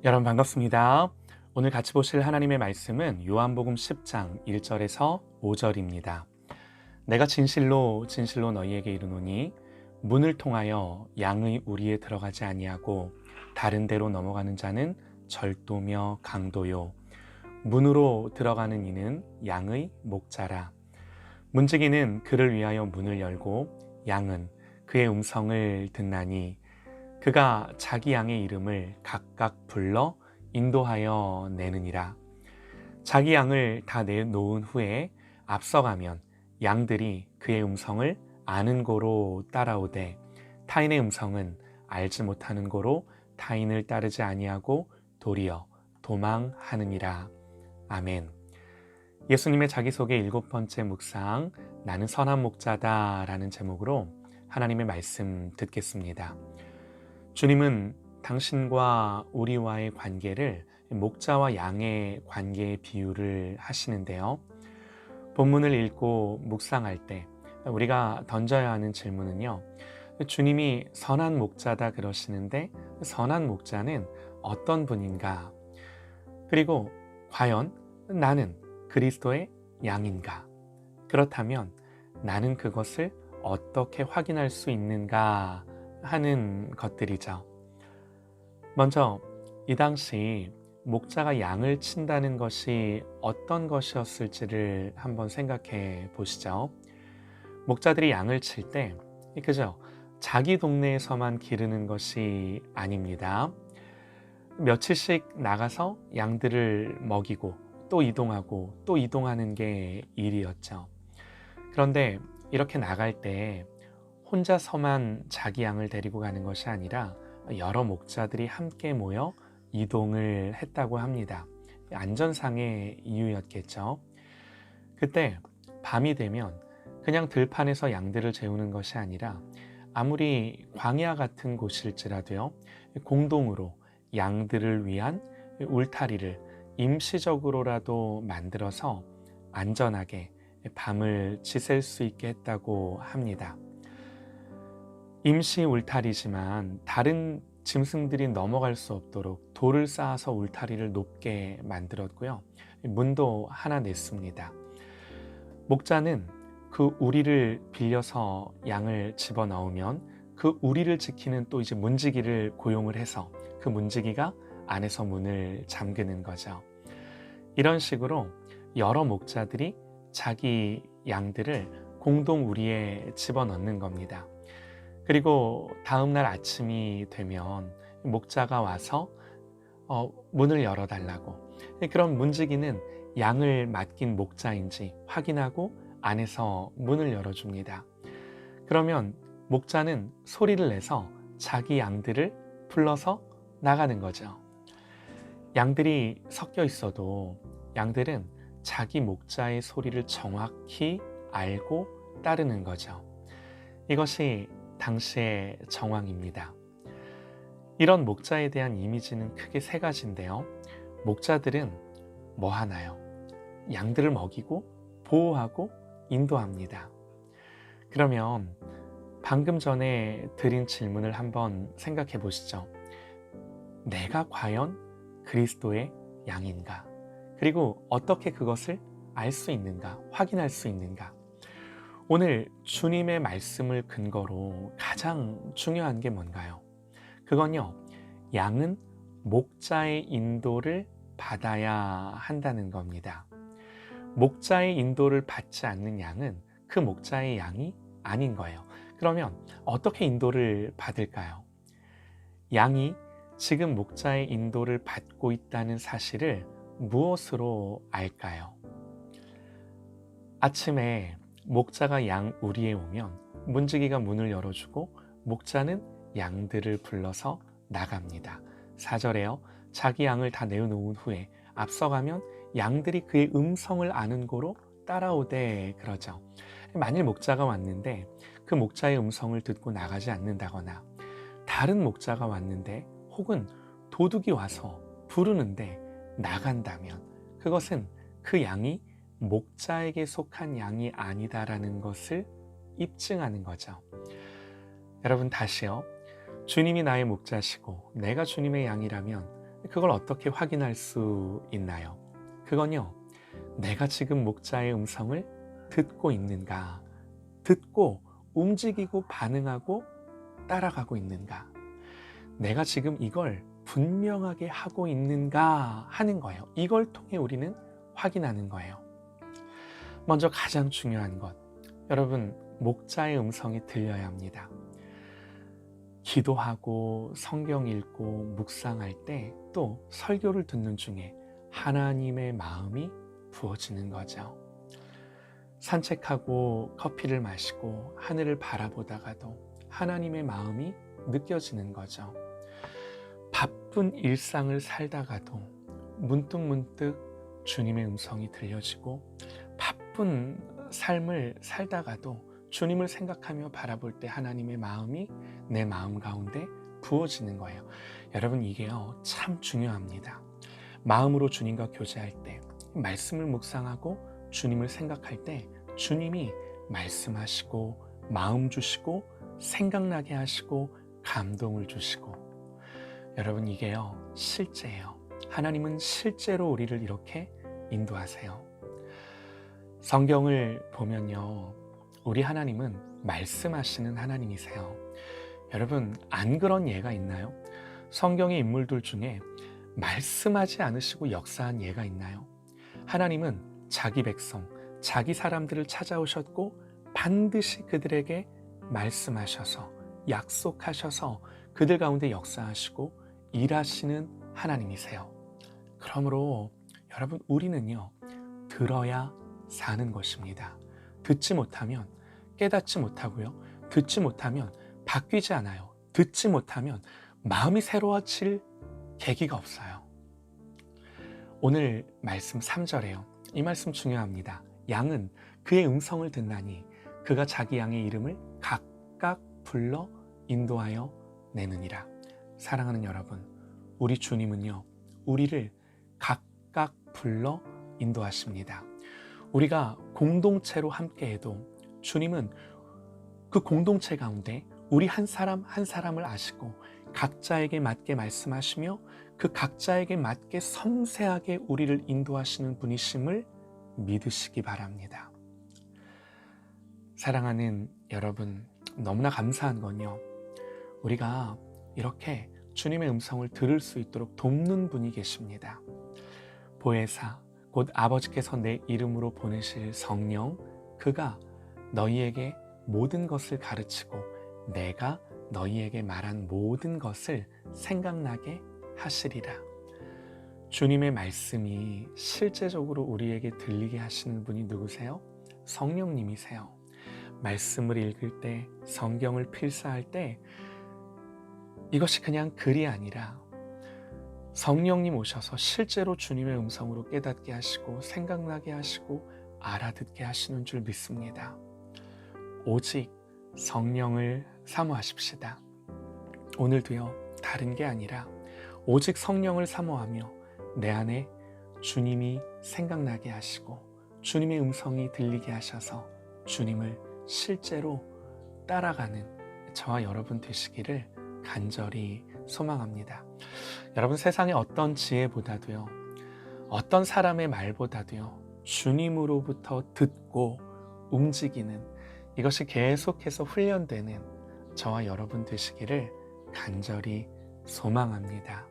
여러분 반갑습니다. 오늘 같이 보실 하나님의 말씀은 요한복음 10장 1절에서 5절입니다. 내가 진실로 진실로 너희에게 이르노니 문을 통하여 양의 우리에 들어가지 아니하고 다른 데로 넘어가는 자는 절도며 강도요 문으로 들어가는 이는 양의 목자라. 문지기는 그를 위하여 문을 열고 양은 그의 음성을 듣나니 그가 자기 양의 이름을 각각 불러 인도하여 내느니라. 자기 양을 다 내놓은 후에 앞서가면 양들이 그의 음성을 아는 고로 따라오되 타인의 음성은 알지 못하는 고로 타인을 따르지 아니하고 도리어 도망하느니라. 아멘. 예수님의 자기소개 7번째 묵상, 나는 선한 목자다 라는 제목으로 하나님의 말씀 듣겠습니다. 주님은 당신과 우리와의 관계를 목자와 양의 관계의 비유를 하시는데요. 본문을 읽고 묵상할 때 우리가 던져야 하는 질문은요. 주님이 선한 목자다 그러시는데 선한 목자는 어떤 분인가? 그리고 과연 나는 그리스도의 양인가? 그렇다면 나는 그것을 어떻게 확인할 수 있는가 하는 것들이죠. 먼저 이 당시 목자가 양을 친다는 것이 어떤 것이었을지를 한번 생각해 보시죠. 목자들이 양을 칠 때 그저 자기 동네에서만 기르는 것이 아닙니다. 며칠씩 나가서 양들을 먹이고 또 이동하고 또 이동하는 게 일이었죠. 그런데 이렇게 나갈 때 혼자서만 자기 양을 데리고 가는 것이 아니라 여러 목자들이 함께 모여 이동을 했다고 합니다. 안전상의 이유였겠죠. 그때 밤이 되면 그냥 들판에서 양들을 재우는 것이 아니라 아무리 광야 같은 곳일지라도요, 공동으로 양들을 위한 울타리를 임시적으로라도 만들어서 안전하게 밤을 지샐 수 있게 했다고 합니다. 임시 울타리지만 다른 짐승들이 넘어갈 수 없도록 돌을 쌓아서 울타리를 높게 만들었고요. 문도 하나 냈습니다. 목자는 그 우리를 빌려서 양을 집어넣으면 그 우리를 지키는 또 이제 문지기를 고용을 해서 그 문지기가 안에서 문을 잠그는 거죠. 이런 식으로 여러 목자들이 자기 양들을 공동 우리에 집어넣는 겁니다. 그리고 다음날 아침이 되면 목자가 와서 문을 열어달라고, 그럼 문지기는 양을 맡긴 목자인지 확인하고 안에서 문을 열어줍니다. 그러면 목자는 소리를 내서 자기 양들을 불러서 나가는 거죠. 양들이 섞여 있어도 양들은 자기 목자의 소리를 정확히 알고 따르는 거죠. 이것이 당시의 정황입니다. 이런 목자에 대한 이미지는 크게 세 가지인데요. 목자들은 뭐 하나요? 양들을 먹이고 보호하고 인도합니다. 그러면 방금 전에 드린 질문을 한번 생각해 보시죠. 내가 과연 그리스도의 양인가? 그리고 어떻게 그것을 알 수 있는가? 확인할 수 있는가? 오늘 주님의 말씀을 근거로 가장 중요한 게 뭔가요? 그건요, 양은 목자의 인도를 받아야 한다는 겁니다. 목자의 인도를 받지 않는 양은 그 목자의 양이 아닌 거예요. 그러면 어떻게 인도를 받을까요? 양이 지금 목자의 인도를 받고 있다는 사실을 무엇으로 알까요? 아침에 목자가 양 우리에 오면 문지기가 문을 열어주고 목자는 양들을 불러서 나갑니다. 4절에요. 자기 양을 다 내어놓은 후에 앞서가면 양들이 그의 음성을 아는 고로 따라오되 그러죠. 만일 목자가 왔는데 그 목자의 음성을 듣고 나가지 않는다거나 다른 목자가 왔는데 혹은 도둑이 와서 부르는데 나간다면 그것은 그 양이 목자에게 속한 양이 아니다라는 것을 입증하는 거죠. 여러분 다시요. 주님이 나의 목자시고 내가 주님의 양이라면 그걸 어떻게 확인할 수 있나요? 그건요, 내가 지금 목자의 음성을 듣고 있는가, 듣고 움직이고 반응하고 따라가고 있는가, 내가 지금 이걸 분명하게 하고 있는가 하는 거예요. 이걸 통해 우리는 확인하는 거예요. 먼저 가장 중요한 것, 여러분, 목자의 음성이 들려야 합니다. 기도하고 성경 읽고 묵상할 때, 또 설교를 듣는 중에 하나님의 마음이 부어지는 거죠. 산책하고 커피를 마시고 하늘을 바라보다가도 하나님의 마음이 느껴지는 거죠. 바쁜 일상을 살다가도 문득문득 주님의 음성이 들려지고, 바쁜 삶을 살다가도 주님을 생각하며 바라볼 때 하나님의 마음이 내 마음 가운데 부어지는 거예요. 여러분, 이게요, 참 중요합니다. 마음으로 주님과 교제할 때, 말씀을 묵상하고 주님을 생각할 때 주님이 말씀하시고 마음 주시고 생각나게 하시고 감동을 주시고, 여러분, 이게요, 실제예요. 하나님은 실제로 우리를 이렇게 인도하세요. 성경을 보면요, 우리 하나님은 말씀하시는 하나님이세요. 여러분, 안 그런 예가 있나요? 성경의 인물들 중에 말씀하지 않으시고 역사한 예가 있나요? 하나님은 자기 백성, 자기 사람들을 찾아오셨고 반드시 그들에게 말씀하셔서 약속하셔서 그들 가운데 역사하시고 일하시는 하나님이세요. 그러므로 여러분, 우리는요, 들어야 사는 것입니다. 듣지 못하면 깨닫지 못하고요, 듣지 못하면 바뀌지 않아요. 듣지 못하면 마음이 새로워질 계기가 없어요. 오늘 말씀 3절에요. 이 말씀 중요합니다. 양은 그의 음성을 듣나니 그가 자기 양의 이름을 각각 불러 인도하여 내느니라. 사랑하는 여러분, 우리 주님은요, 우리를 각각 불러 인도하십니다. 우리가 공동체로 함께해도 주님은 그 공동체 가운데 우리 한 사람 한 사람을 아시고 각자에게 맞게 말씀하시며 그 각자에게 맞게 섬세하게 우리를 인도하시는 분이심을 믿으시기 바랍니다. 사랑하는 여러분, 너무나 감사한 건요, 우리가 이렇게 주님의 음성을 들을 수 있도록 돕는 분이 계십니다. 보혜사, 곧 아버지께서 내 이름으로 보내실 성령, 그가 너희에게 모든 것을 가르치고 내가 너희에게 말한 모든 것을 생각나게 하시리라. 주님의 말씀이 실제적으로 우리에게 들리게 하시는 분이 누구세요? 성령님이세요. 말씀을 읽을 때, 성경을 필사할 때 이것이 그냥 글이 아니라 성령님 오셔서 실제로 주님의 음성으로 깨닫게 하시고 생각나게 하시고 알아듣게 하시는 줄 믿습니다. 오직 성령을 사모하십시다. 오늘도요, 다른 게 아니라 오직 성령을 사모하며 내 안에 주님이 생각나게 하시고 주님의 음성이 들리게 하셔서 주님을 실제로 따라가는 저와 여러분 되시기를 간절히 소망합니다. 여러분, 세상의 어떤 지혜보다도요, 어떤 사람의 말보다도요, 주님으로부터 듣고 움직이는 이것이 계속해서 훈련되는 저와 여러분 되시기를 간절히 소망합니다.